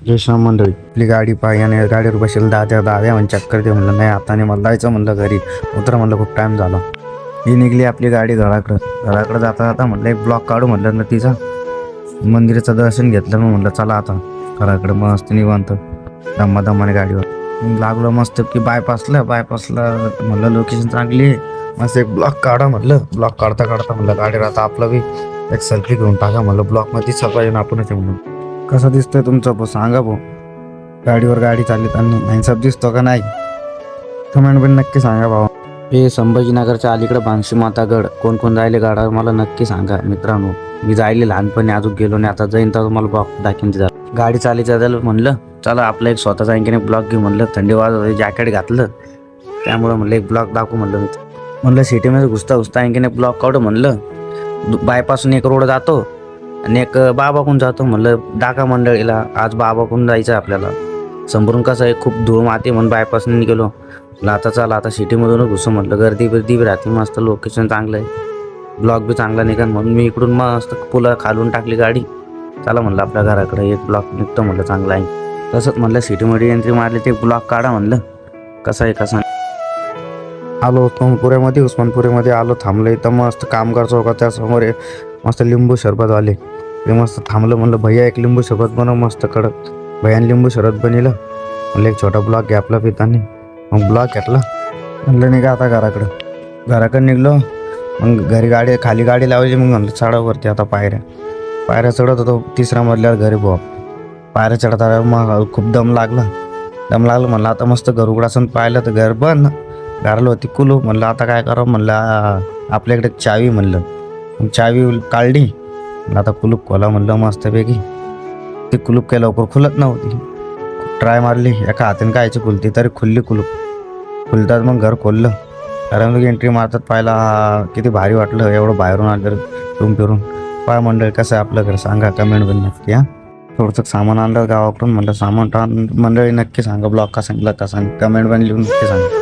जय श्याम मंडळी, आपली गाडी पाहिजे आणि गाडीवर बसेल दाद्या म्हणजे चक्कर ते म्हणलं नाही आता नाही मला जायचं म्हणलं घरी उतरा म्हणलं खूप टाईम झाला. ही निघली आपली गाडी घराकडं जाता जाता म्हणलं एक ब्लॉक काढू म्हणलं ना तिचा मंदिराचं दर्शन घेतलं मग म्हणलं चला आता घराकडं मस्त निवांत दमाने गाडीवर लागलो मस्त की बायपासला म्हणलं लोकेशन चांगली आहे मस्त एक ब्लॉक काढा म्हणलं. ब्लॉक काढता म्हणलं गाडीवर आता आपलं बी एक सेल्फी घेऊन टाका म्हणलं ब्लॉकमध्ये दिसला पाहिजे ना आपणच म्हणून. कसं दिसतंय तुमचं भाऊ सांगा भाऊ, गाडीवर गाडी चालली सब दिसतो का नाही कमेंट पण नक्की सांगा भाऊ. हे संभाजीनगरच्या अलीकडे भांगशी मातागड कोण जायले गाडा मला नक्की सांगा मित्रांनो. मी जायले लहानपणी अजून गेलो नाही, आता जाईन तर तुम्हाला ब्लॉक दाखवून जा. गाडी चालायचं म्हणलं चला आपलं एक स्वतःचा आणखीन एक ब्लॉक घेऊ म्हणलं. थंडी वाजत जॅकेट घातलं त्यामुळं म्हणलं एक ब्लॉक दाखवू म्हणलं सिटीमध्ये घुसता आणखीन एक ब्लॉक काढू म्हणलं. बायपासून एक रोड जातो आणि एक बाबाकून जातो म्हणलं. डाका मंडळीला आज बाबाकून जायचं आपल्याला. संभरून कसं आहे खूप धूळ माती म्हणून बायपासून निघालो. आता चला आता सिटीमधूनच घुसू म्हटलं. गर्दी बी राहते मस्त, लोकेशन चांगलं आहे, ब्लॉक बी चांगला निघाल म्हणून मी इकडून मस्त पुला खालून टाकली गाडी. चला म्हणलं आपल्या घराकडे एक ब्लॉक निघतो म्हणलं चांगला आहे. तसंच म्हणलं सिटीमध्ये एंट्री मारली ते ब्लॉक काढा म्हणलं. कसं आहे कसं आलो उस्मानपुरीमध्ये आलो थांबलो इथं मस्त कामगार चौकात त्यासमोर मस्त लिंबू सरबत आले ते मस्त थांबलं म्हणलं भैया एक लिंबू सरबत बनव मस्त कडक. भैयाने लिंबू सरबत बनवलं म्हणलं एक छोटा ब्लॉक घ्या आपला पिताने. मग ब्लॉक घेतला म्हणलं निघा आता घराकडे निघलो. मग घरी खाली गाडी लावायची मग म्हणलं चढावरती आता पायऱ्या चढत होतो 3ऱ्या मजल्यावर घरी भाऊ. पायऱ्या चढता मग खूप दम लागला म्हणलं आता मस्त घर उघडासन पाहिलं तर घर बंद. घराला होती कुलूप म्हणलं आता काय करावं म्हणलं आपल्याकडे चावी म्हणलं. मग चावी काढली आता कुलूप खोला म्हणलं मस्तपैकी. ते कुलूप काही लवकर खुलत नव्हती. ट्राय मारली एका हाताने कायची खुलती तरी खुलली कुलूप. खुलतात मग घर खोललं. कारण मग एंट्री मारतात पाहिला किती भारी वाटलं एवढं बाहेरून आलं फिरून. पाय मंडळ कसं आहे आपलं घर सांगा कमेंट पण नक्की. थोडंसं सामान आणलं गावाकडून म्हणलं सामान मंडळी नक्की सांगा ब्लॉग कसा कमेंट पण लिहून नक्की सांगा.